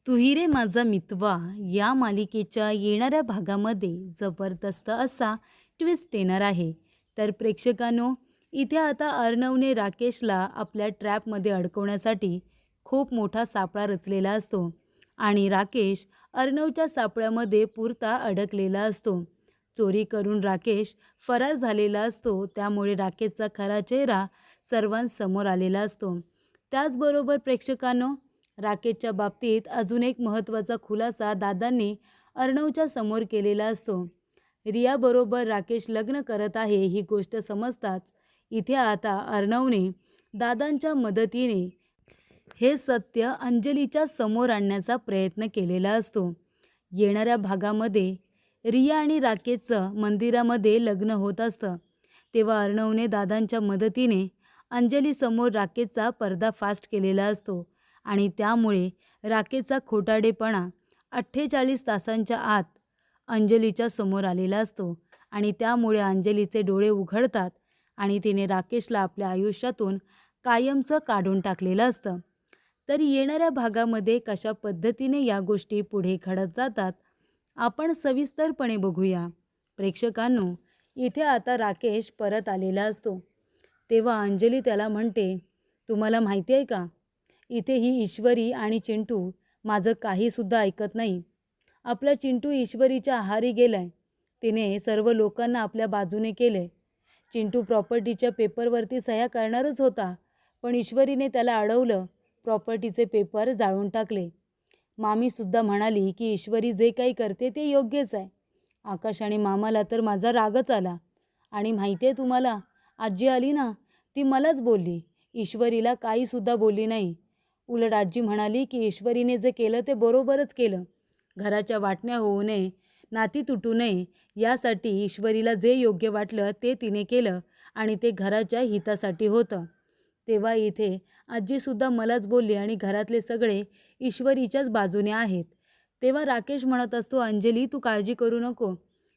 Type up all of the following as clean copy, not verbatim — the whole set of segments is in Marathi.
तू ही रे माझा मितवा या मालिकेच्या येणाऱ्या भागामध्ये जबरदस्त असा ट्विस्ट येणार आहे. तर प्रेक्षकांनो, इथे आता अर्णवने राकेशला आपल्या ट्रॅपमध्ये अडकवण्यासाठी खूप मोठा सापळा रचलेला असतो आणि राकेश अर्णवच्या सापळ्यामध्ये पुरता अडकलेला असतो. चोरी करून राकेश फरार झालेला असतो, त्यामुळे राकेशचा खरा चेहरा सर्वांसमोर आलेला असतो. त्याचबरोबर प्रेक्षकांनो, राकेशच्या बाबतीत अजून एक महत्त्वाचा खुलासा दादांनी अर्णवच्या समोर केलेला असतो. रियाबरोबर राकेश लग्न करत आहे ही गोष्ट समजताच इथे आता अर्णवने दादांच्या मदतीने हे सत्य अंजलीच्या समोर आणण्याचा प्रयत्न केलेला असतो. येणाऱ्या भागामध्ये रिया आणि राकेशचं मंदिरामध्ये लग्न होत असतं, तेव्हा अर्णवने दादांच्या मदतीने अंजलीसमोर राकेशचा पर्दाफाश केलेला असतो आणि त्यामुळे राकेशचा खोटाडेपणा 48 तासांच्या आत अंजलीच्या समोर आलेला असतो आणि त्यामुळे अंजलीचे डोळे उघडतात आणि तिने राकेशला आपल्या आयुष्यातून कायमचं काढून टाकलेलं असतं. तर येणाऱ्या भागामध्ये कशा पद्धतीने या गोष्टी पुढे घडत जातात आपण सविस्तरपणे बघूया. प्रेक्षकांनो, इथे आता राकेश परत आलेला असतो, तेव्हा अंजली त्याला म्हणते, तुम्हाला माहिती आहे का, इथे ही ईश्वरी आणि चिंटू माझं काहीसुद्धा ऐकत नाही. आपला चिंटू ईश्वरीच्या आहारी गेलाय. तिने सर्व लोकांना आपल्या बाजूने केले. चिंटू प्रॉपर्टीच्या पेपरवरती सह्या करणारच होता, पण ईश्वरीने त्याला अडवलं. प्रॉपर्टीचे पेपर जाळून टाकले. मामीसुद्धा म्हणाली की ईश्वरी जे काही करते ते योग्यच आहे. आकाश आणि मामाला तर माझा रागच आला. आणि माहिती आहे तुम्हाला, आजी आली ना, ती मलाच बोलली, ईश्वरीला काहीसुद्धा बोलली नाही. उलट आजी म्हणाली की ईश्वरीने जे केलं ते बरोबरच केलं. घराच्या वाटण्या होऊ नये, नाती तुटू नये यासाठी ईश्वरीला जे योग्य वाटलं ते तिने केलं आणि ते घराच्या हितासाठी होतं. तेव्हा इथे आजीसुद्धा मलाच बोलली आणि घरातले सगळे ईश्वरीच्याच बाजूने आहेत. तेव्हा राकेश म्हणत असतो, अंजली तू काळजी करू नको.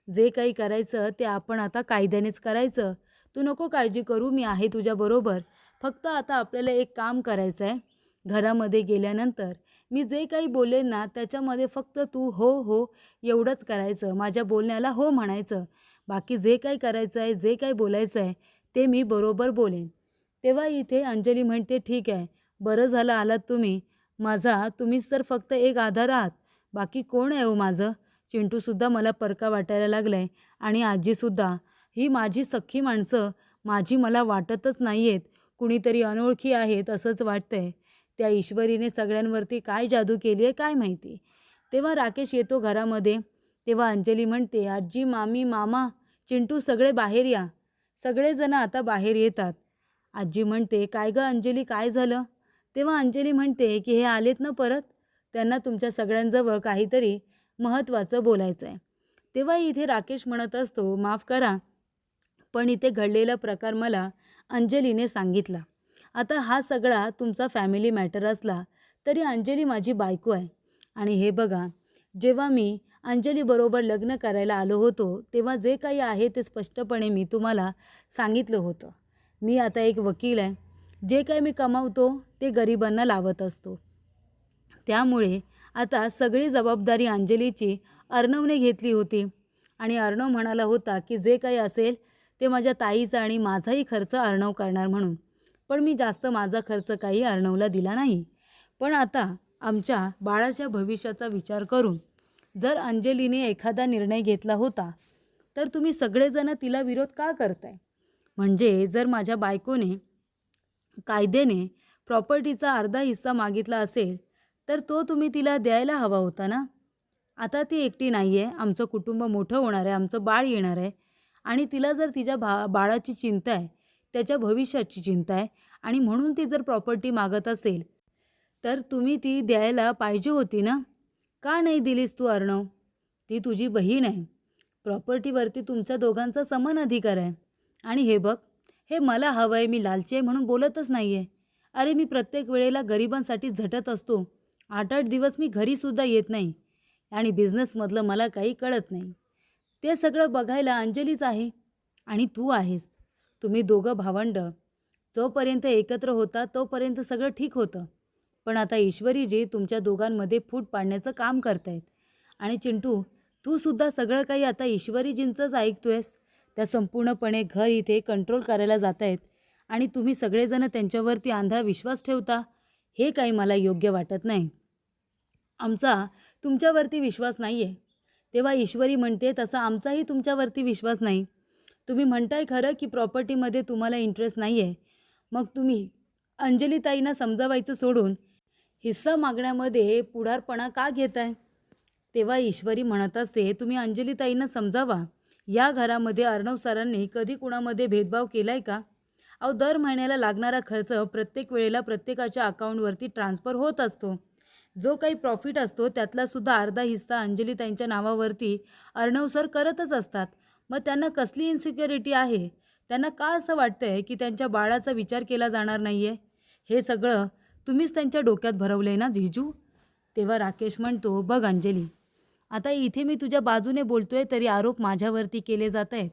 जे काही करायचं ते आपण आता कायद्यानेच करायचं. तू नको काळजी करू, मी आहे तुझ्याबरोबर. फक्त आता आपल्याला एक काम करायचं आहे. घरामध्ये गेल्यानंतर मी जे काही बोलेन ना त्याच्यामध्ये फक्त तू हो हो एवढंच करायचं. माझ्या बोलण्याला हो म्हणायचं. बाकी जे काही करायचं आहे, जे काही बोलायचं आहे ते मी बरोबर बोलेन. तेव्हा इथे अंजली म्हणते, ठीक आहे, बरं झालं आलात तुम्ही. तुम्हीच तर फक्त एक आधार आहात. बाकी कोण आहे हो माझं? चिंटूसुद्धा मला परका वाटायला लागला आहे आणि आजीसुद्धा. ही माझी सख्खी माणसं माझी मला वाटतच नाही आहेत. कुणीतरी अनोळखी आहेत असंच वाटतंय. त्या ईश्वरीने सगळ्यांवरती काय जादू केली आहे काय माहिती. तेव्हा राकेश येतो घरामध्ये. तेव्हा अंजली म्हणते, आजी, मामी, मामा, चिंटू सगळे बाहेर या. सगळेजण आता बाहेर येतात. आजी म्हणते, काय गं अंजली, काय झालं? तेव्हा अंजली म्हणते की हे आलेत ना परत, त्यांना तुमच्या सगळ्यांजवळ काहीतरी महत्त्वाचं बोलायचं आहे. तेव्हा इथे राकेश म्हणत असतो, माफ करा, पण इथे घडलेला प्रकार मला अंजलीने सांगितला. आता हा सगळा तुमचा फॅमिली मॅटर असला तरी अंजली माझी बायको आहे. आणि हे बघा, जेव्हा मी अंजलीबरोबर लग्न करायला आलो होतो तेव्हा जे काही आहे ते स्पष्टपणे मी तुम्हाला सांगितलं होतं. मी आता एक वकील आहे. जे काही मी कमावतो ते गरिबांना लावत असतो. त्यामुळे आता सगळी जबाबदारी अंजलीची अर्णवने घेतली होती आणि अर्णव म्हणाला होता की जे काही असेल ते माझ्या ताईचा आणि माझाही खर्च अर्णव करणार म्हणून. पण मी जास्त माझा खर्च काही अर्णवला दिला नाही. पण आता आमच्या बाळाच्या भविष्याचा विचार करून जर अंजलीने एखादा निर्णय घेतला होता तर तुम्ही सगळेजण तिला विरोध का करताय? म्हणजे जर माझ्या बायकोने कायद्याने प्रॉपर्टीचा अर्धा हिस्सा मागितला असेल तर तो तुम्ही तिला द्यायला हवा होता ना. आता ती एकटी नाही आहे, आमचं कुटुंब मोठं होणार आहे, आमचं बाळ येणार आहे आणि तिला जर तिच्या बाळाची चिंता आहे, त्याच्या भविष्याची चिंता आहे आणि म्हणून ती जर प्रॉपर्टी मागत असेल तर तुम्ही ती द्यायला पाहिजे होती ना. का नाही दिलीस तू अर्णव? ती तुझी बहीण आहे. प्रॉपर्टीवरती तुमच्या दोघांचा समान अधिकार आहे. आणि हे बघ, हे मला हवं आहे, मी लालची आहे म्हणून बोलतच नाही आहे. अरे मी प्रत्येक वेळेला गरिबांसाठी झटत असतो. 8-8 दिवस मी घरीसुद्धा येत नाही आणि बिझनेसमधलं मला काही कळत नाही. ते सगळं बघायला अंजलीच आहे आणि तू आहेस. तुम्ही दोघं भावंडं जोपर्यंत एकत्र होता तोपर्यंत सगळं ठीक होतं. पण आता ईश्वरीजी तुमच्या दोघांमध्ये फूट पाडण्याचं काम करतायत. आणि चिंटू, तू सुद्धा सगळं काही आता ईश्वरीजींचंच ऐकतोयस. त्या संपूर्णपणे घर इथे कंट्रोल करायला जात आहेत आणि तुम्ही सगळेजण त्यांच्यावरती आंधळा विश्वास ठेवता. हे काही मला योग्य वाटत नाही. आमचा तुमच्यावरती विश्वास नाही आहे. तेव्हा ईश्वरी म्हणते तसा आमचाही तुमच्यावरती विश्वास नाही. तुम्ही म्हणताय खरं की प्रॉपर्टीमध्ये तुम्हाला इंटरेस्ट नाही आहे. मग तुम्ही अंजलीताईंना समजावायचं सोडून हिस्सा मागण्यामध्ये पुढारपणा का घेताय? तेव्हा ईश्वरी म्हणत असते, तुम्ही अंजलीताईंना समजावा. या घरामध्ये अर्णव सरांनी कधी कुणामध्ये भेदभाव केलाय का? अहो, दर महिन्याला लागणारा खर्च प्रत्येक वेळेला प्रत्येकाच्या अकाउंटवरती ट्रान्सफर होत असतो. जो काही प्रॉफिट असतो त्यातला सुद्धा अर्धा हिस्सा अंजलीताईंच्या नावावरती अर्णव सर करतच असतात. मग त्यांना कसली इन्सिक्युरिटी आहे? त्यांना का असं वाटतंय की त्यांच्या बाळाचा विचार केला जाणार नाही आहे? हे सगळं तुम्हीच त्यांच्या डोक्यात भरवलं आहे ना जीजू? तेव्हा राकेश म्हणतो, बघ अंजली, आता इथे मी तुझ्या बाजूने बोलतोय तरी आरोप माझ्यावरती केले जात आहेत.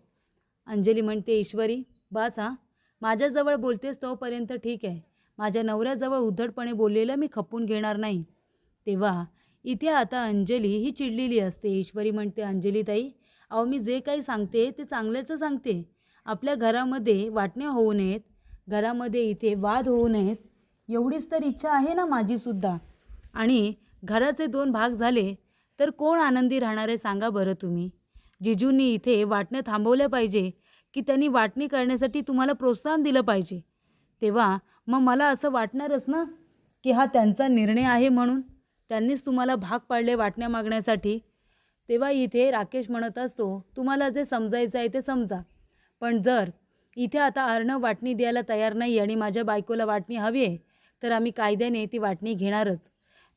अंजली म्हणते, ईश्वरी बास हां, माझ्याजवळ बोलतेस तोपर्यंत ठीक आहे. माझ्या नवऱ्याजवळ उद्धटपणे बोललेलं मी खपून घेणार नाही. तेव्हा इथे आता अंजली ही चिडलेली असते. ईश्वरी म्हणते, अंजलीताई, अहो मी जे काही सांगते ते चांगल्याचं सांगते. आपल्या घरामध्ये वाटण्या होऊ नयेत, घरामध्ये इथे वाद होऊ नयेत, एवढीच तर इच्छा आहे ना माझीसुद्धा. आणि घराचे 2 भाग झाले तर कोण आनंदी राहणार आहे सांगा बरं तुम्ही? जिजूंनी इथे वाटणं थांबवलं पाहिजे की त्यांनी वाटणी करण्यासाठी तुम्हाला प्रोत्साहन दिलं पाहिजे. तेव्हा मग मला असं वाटणारच ना की हा त्यांचा निर्णय आहे म्हणून त्यांनीच तुम्हाला भाग पाडले वाटण्या मागण्यासाठी. तेव्हा इथे राकेश म्हणत असतो, तुम्हाला जे समजायचं आहे ते समजा. पण जर इथे आता अर्णव वाटणी द्यायला तयार नाही आणि माझ्या बायकोला वाटणी हवी आहे तर आम्ही कायद्याने ती वाटणी घेणारच.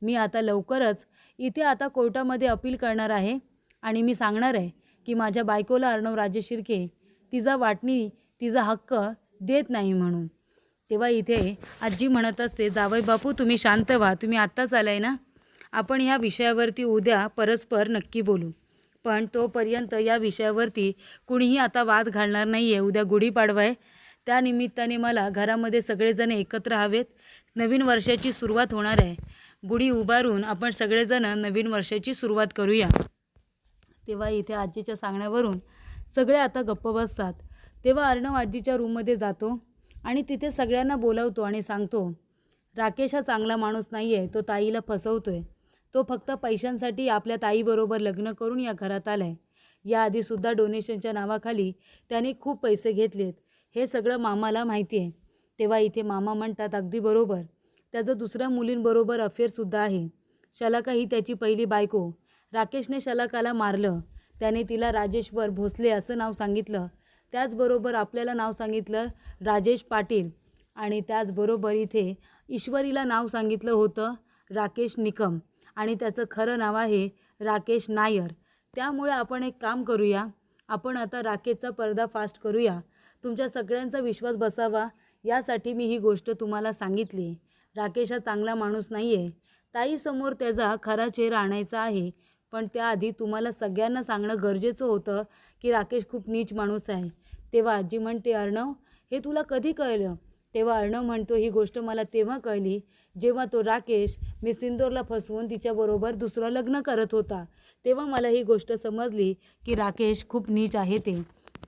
मी आता लवकरच इथे आता कोर्टामध्ये अपील करणार आहे आणि मी सांगणार आहे की माझ्या बायकोला अर्णव राजे शिर्के तिचा वाटणी तिचा हक्क देत नाही म्हणून. तेव्हा इथे आजी म्हणत असते, जावई बापू तुम्ही शांत व्हा, तुम्ही आत्ताच आलाय ना, आपण ह्या विषयावरती उद्या परस्पर नक्की बोलू. पण तोपर्यंत या विषयावरती कुणीही आता वाद घालणार नाही आहे. उद्या गुढीपाडवा आहे, त्यानिमित्ताने मला घरामध्ये सगळेजण एकत्र हवेत. नवीन वर्षाची सुरुवात होणार आहे. गुढी उभारून आपण सगळेजण नवीन वर्षाची सुरुवात करूया. तेव्हा इथे आजीच्या सांगण्यावरून सगळे आता गप्प बसतात. तेव्हा अर्णव आजीच्या रूममध्ये जातो आणि तिथे सगळ्यांना बोलावतो आणि सांगतो, राकेश हा चांगला माणूस नाही आहे, तो ताईला फसवतोय. तो फक्त पैशांसाठी आपल्या ताईबरोबर लग्न करून या घरात आला आहे. याआधीसुद्धा डोनेशनच्या नावाखाली त्याने खूप पैसे घेतलेत, हे सगळं मामाला माहिती आहे. तेव्हा इथे मामा म्हणतात, अगदी बरोबर, त्याचं दुसऱ्या मुलींबरोबर अफेअरसुद्धा आहे. शलाका ही त्याची पहिली बायको. राकेशने शलाकाला मारलं, त्याने तिला राजेश्वर भोसले असं नाव सांगितलं. त्याचबरोबर आपल्याला नाव सांगितलं राजेश पाटील आणि त्याचबरोबर इथे ईश्वरीला नाव सांगितलं होतं राकेश निकम आणि त्याचं खरं नाव आहे राकेश नायर. त्यामुळे आपण एक काम करूया, आपण आता राकेशचा पर्दाफाश करूया. तुमच्या सगळ्यांचा विश्वास बसावा यासाठी मी ही गोष्ट तुम्हाला सांगितली. राकेश हा चांगला माणूस नाही आहे. ताईसमोर त्याचा खरा चेहरा आणायचा आहे. पण त्याआधी तुम्हाला सगळ्यांना सांगणं गरजेचं होतं की राकेश खूप नीच माणूस आहे. तेव्हा आजी म्हणते, अर्णव हे तुला कधी कळलं? तेव्हा अर्णव म्हणतो, ही गोष्ट मला तेव्हा कळली जेव्हा तो राकेश मी सिंदूरला फसवून तिच्याबरोबर दुसरं लग्न करत होता. तेव्हा मला ही गोष्ट समजली की राकेश खूप नीच आहे ते.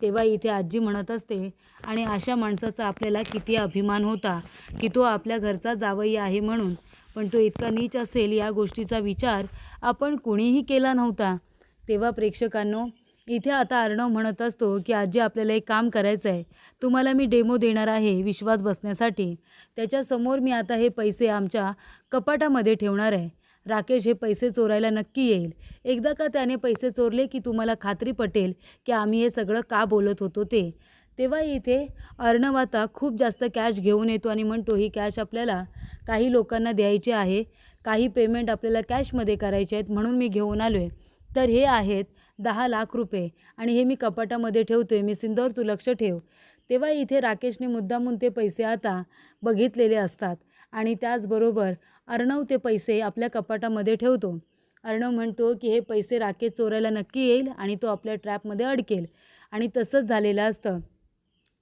तेव्हा इथे आजी म्हणत असते, आणि अशा माणसाचा आपल्याला किती अभिमान होता की तो आपल्या घरचा जावई आहे म्हणून. पण तो इतका नीच असेल या गोष्टीचा विचार आपण कुणीही केला नव्हता. तेव्हा प्रेक्षकांनो, इथे आता अर्णव म्हणत असतो की आजी आपल्याला एक काम करायचं आहे. तुम्हाला मी डेमो देणार आहे विश्वास बसण्यासाठी. त्याच्यासमोर मी आता हे पैसे आमच्या कपाटामध्ये ठेवणार आहे. राकेश हे पैसे चोरायला नक्की येईल. एकदा का त्याने पैसे चोरले की तुम्हाला खात्री पटेल की आम्ही हे सगळं का बोलत होतो ते. तेव्हा इथे अर्णव आता खूप जास्त कॅश घेऊन येतो आणि म्हणतो, ही कॅश आपल्याला काही लोकांना द्यायची आहे, काही पेमेंट आपल्याला कॅशमध्ये करायचे आहेत म्हणून मी घेऊन आलो आहे. तर हे आहेत 10 लाख रुपये आणि हे मी कपाटामध्ये ठेवतो आहे. मी सिंदूर तू लक्ष ठेव. तेव्हा इथे राकेशने मुद्दामून ते पैसे आता बघितलेले असतात आणि त्याचबरोबर अर्णव ते पैसे आपल्या कपाटामध्ये ठेवतो. अर्णव म्हणतो की हे पैसे राकेश चोरायला नक्की येईल आणि तो आपल्या ट्रॅपमध्ये अडकेल. आणि तसंच झालेलं असतं.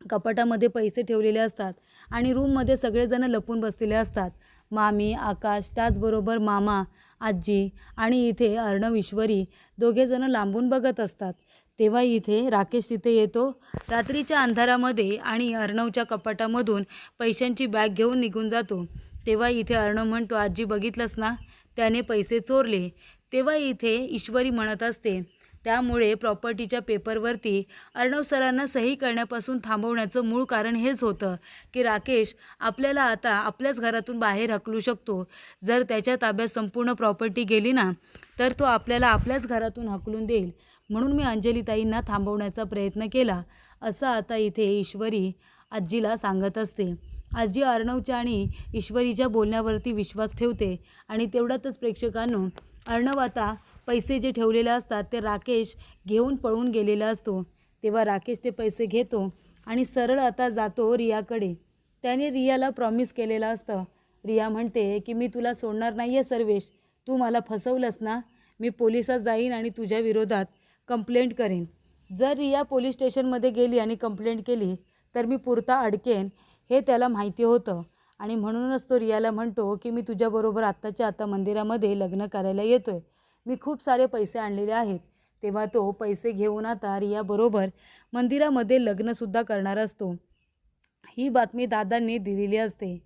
कपाटामध्ये पैसे ठेवलेले असतात आणि रूममध्ये सगळेजण लपून बसलेले असतात. मामी, आकाश, त्याचबरोबर मामा, आजी आणि इथे अर्णव, ईश्वरी दोघेजणं लांबून बघत असतात. तेव्हा इथे राकेश तिथे येतो रात्रीच्या अंधारामध्ये आणि अर्णवच्या कपाटामधून पैशांची बॅग घेऊन निघून जातो. तेव्हा इथे अर्णव म्हणतो, आजी बघितलंस ना, त्याने पैसे चोरले. तेव्हा इथे ईश्वरी म्हणत असते, त्यामुळे प्रॉपर्टीच्या पेपरवरती अर्णव सरांना सही करण्यापासून थांबवण्याचं मूळ कारण हेच होतं की राकेश आपल्याला आता आपल्याच घरातून बाहेर हकलू शकतो. जर त्याच्या ताब्यात संपूर्ण प्रॉपर्टी गेली ना, तर तो आपल्याला आपल्याच घरातून हकलून देईल. म्हणून मी अंजलीताईंना थांबवण्याचा प्रयत्न केला, असं आता इथे ईश्वरी आजीला सांगत असते. आजी अर्णवच्या आणि ईश्वरीच्या बोलण्यावरती विश्वास ठेवते आणि तेवढ्यातच प्रेक्षकांनो, अर्णव आता पैसे जे ठेवलेले असतात ते राकेश घेऊन पळून गेलेला असतो. तेव्हा राकेश ते पैसे घेतो आणि सरळ आता जातो रियाकडे. त्याने रियाला प्रॉमिस केलेलं असतं. रिया म्हणते की मी तुला सोडणार नाही आहे सर्वेश, तू मला फसवलंस ना, मी पोलिसात जाईन आणि तुझ्या विरोधात कंप्लेंट करेन. जर रिया पोलीस स्टेशनमध्ये गेली आणि कंप्लेंट केली तर मी पुरता अडकेन, हे त्याला माहिती होतं. आणि म्हणूनच तो रियाला म्हणतो की मी तुझ्याबरोबर आत्ताच्या आता मंदिरामध्ये लग्न करायला येतोय, मी खूप सारे पैसे आणलेले आहेत. तेव्हा तो पैसे घेऊन आता रियाबरोबर मंदिरामध्ये लग्नसुद्धा करणार असतो. ही बातमी दादांनी दिलेली असते.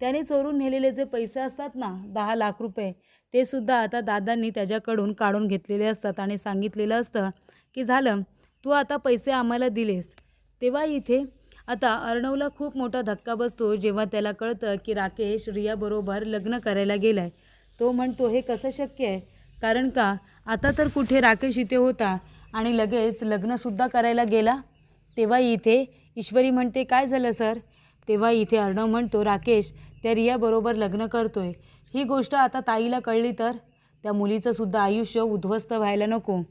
त्याने चोरून नेलेले जे पैसे असतात ना, 10 लाख रुपये, ते सुद्धा आता दादांनी त्याच्याकडून काढून घेतलेले असतात आणि सांगितलेलं असतं की झालं, तू आता पैसे आम्हाला दिलेस. तेव्हा इथे आता अर्णवला खूप मोठा धक्का बसतो जेव्हा त्याला कळतं की राकेश रियाबरोबर लग्न करायला गेला आहे. तो म्हणतो, हे कसं शक्य आहे? कारण का आता तर कुठे राकेश इथे होता आणि लगेच लग्नसुद्धा करायला गेला. तेव्हा इथे ईश्वरी म्हणते, काय झालं सर? तेव्हा इथे अर्णव म्हणतो, राकेश त्या रियाबरोबर लग्न करतोय. ही गोष्ट आता ताईला कळली तर त्या मुलीचंसुद्धा आयुष्य उद्ध्वस्त व्हायला नको.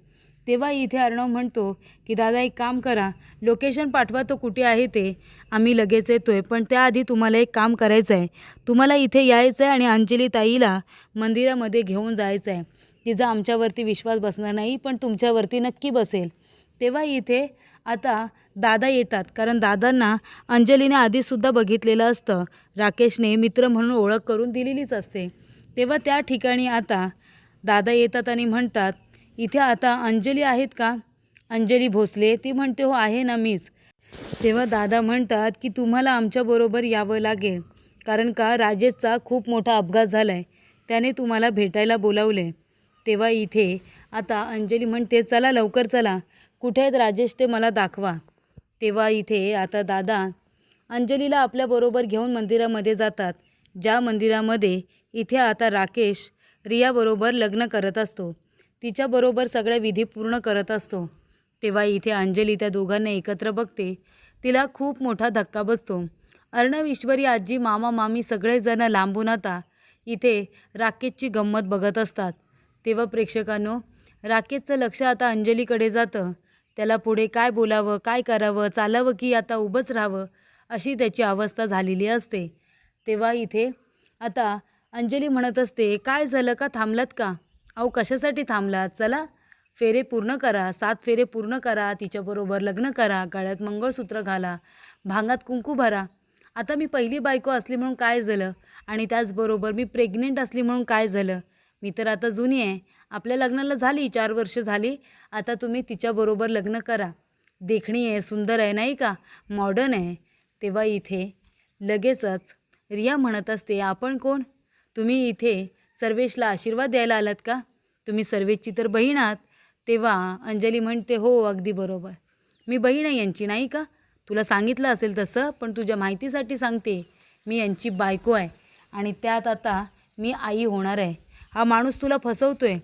तेव्हा इथे अर्णव म्हणतो की दादा एक काम करा, लोकेशन पाठवा तो कुठे आहे ते, आम्ही लगेच येतोय. पण त्याआधी तुम्हाला एक काम करायचं आहे, तुम्हाला इथे यायचं आहे आणि अंजली ताईला मंदिरामध्ये घेऊन जायचं आहे. तिचा आमच्यावरती विश्वास बसणार नाही, पण तुमच्यावरती नक्की बसेल. तेव्हा इथे आता दादा येतात, कारण दादांना अंजलीने आधीसुद्धा बघितलेलं असतं, राकेशने मित्र म्हणून ओळख करून दिलेलीच असते. तेव्हा त्या ठिकाणी आता दादा येतात आणि म्हणतात, इथे आता अंजली आहेत का? अंजली भोसले. ती म्हणते, हो आहे ना, मीच. तेव्हा दादा म्हणतात की तुम्हाला आमच्याबरोबर यावं लागेल, कारण का राजेशचा खूप मोठा अपघात झाला आहे, त्याने तुम्हाला भेटायला बोलावले. तेव्हा इथे आता अंजली म्हणते, चला लवकर चला, कुठे आहेत राजेश ते मला दाखवा. तेव्हा इथे आता दादा अंजलीला आपल्याबरोबर घेऊन मंदिरामध्ये जातात, ज्या मंदिरामध्ये इथे आता राकेश रियाबरोबर लग्न करत असतो, तिच्याबरोबर सगळ्या विधी पूर्ण करत असतो. तेव्हा इथे अंजली त्या दोघांना एकत्र बघते, तिला खूप मोठा धक्का बसतो. अर्णव, ईश्वरी, आजी, मामा, मामी सगळेजण लांबून आता इथे राकेशची गंमत बघत असतात. तेव्हा प्रेक्षकांनो, राकेशचं लक्ष आता अंजलीकडे जातं. त्याला पुढे काय बोलावं, काय करावं, चालावं की आता उभंच राहावं, अशी त्याची अवस्था झालेली असते. तेव्हा इथे आता अंजली म्हणत असते, काय झालं, का थांबलात का? अहो कशासाठी थांबलात? चला फेरे पूर्ण करा, 7 फेरे पूर्ण करा, तिच्याबरोबर लग्न करा, गळ्यात मंगळसूत्र घाला, भांगात कुंकू भरा. आता मी पहिली बायको असली म्हणून काय झालं, आणि त्याचबरोबर मी प्रेग्नेंट असली म्हणून काय झालं? मी तर आता जुनी आहे, आपल्या लग्नाला झाली 4 वर्ष झाली, आता तुम्ही तिच्याबरोबर लग्न करा. देखणी आहे, सुंदर आहे नाही का, मॉडर्न आहे. तेव्हा इथे लगेचच रिया म्हणत असते, आपण कोण? तुम्ही इथे सर्वेशला आशीर्वाद द्यायला आलात का? तुम्ही सर्वेशची तर बहीण आहात. तेव्हा अंजली म्हणते, हो अगदी बरोबर, मी बहीण आहे यांची नाही का? तुला सांगितलं असेल तसं, पण तुझ्या माहितीसाठी सांगते, मी यांची बायको आहे आणि त्यात आता मी आई होणार आहे. हा माणूस तुला फसवतोय,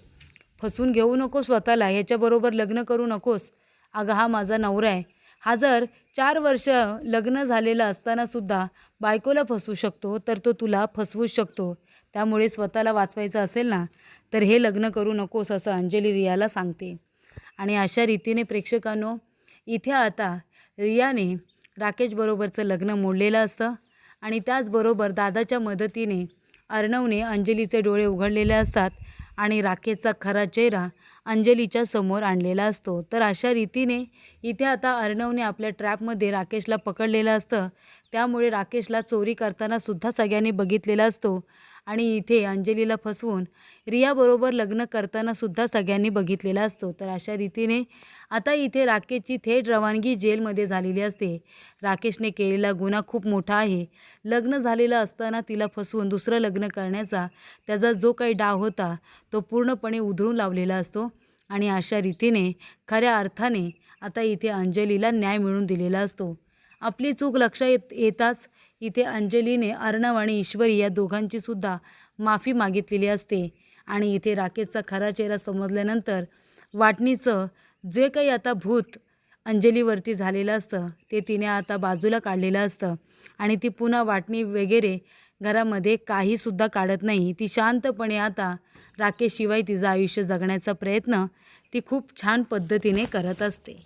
फसून घेऊ नको स्वतःला, ह्याच्याबरोबर लग्न करू नकोस. अगं हा माझा नवरा आहे. हा जर 4 वर्ष लग्न झालेलं असतानासुद्धा बायकोला फसवू शकतो, तर तो तुला फसवूच शकतो. त्यामुळे स्वतःला वाचवायचं असेल ना, तर हे लग्न करू नकोस, असं अंजली रियाला सांगते. आणि अशा रीतीने प्रेक्षकांनो, इथे आता रियाने राकेशबरोबरचं लग्न मोडलेलं असतं आणि त्याचबरोबर दादाच्या मदतीने अर्णवने अंजलीचे डोळे उघडलेले असतात आणि राकेशचा खरा चेहरा अंजलीच्या समोर आणलेला असतो. तर अशा रीतीने इथे आता अर्णवने आपल्या ट्रॅपमध्ये राकेशला पकडलेलं असतं. त्यामुळे राकेशला चोरी करताना सुद्धा सगळ्यांनी बघितलेला असतो आणि इथे अंजलीला फसवून रियाबरोबर लग्न करताना सुद्धा सगळ्यांनी बघितलेला असतो. तर अशा रीतीने आता इथे राकेशची थेट रवानगी जेलमध्ये झालेली असते. राकेशने केलेला गुन्हा खूप मोठा आहे. लग्न झालेलं असताना तिला फसवून दुसरं लग्न करण्याचा त्याचा जो काही डाव होता तो पूर्णपणे उधळून लावलेला असतो आणि अशा रीतीने खऱ्या अर्थाने आता इथे अंजलीला न्याय मिळवून दिलेला असतो. आपली चूक लक्षात येताच इथे अंजलीने अर्णव आणि ईश्वरी या दोघांची सुद्धा माफी मागितलेली असते आणि इथे राकेशचा खरा चेहरा समजल्यानंतर वाटणीचं जे काही आता भूत अंजलीवरती झालेलं असतं ते तिने आता बाजूला काढलेलं असतं आणि ती पुन्हा वाटणी वगैरे घरामध्ये काहीसुद्धा काढत नाही. ती शांतपणे आता राकेशशिवाय तिचं आयुष्य जगण्याचा प्रयत्न ती खूप छान पद्धतीने करत असते.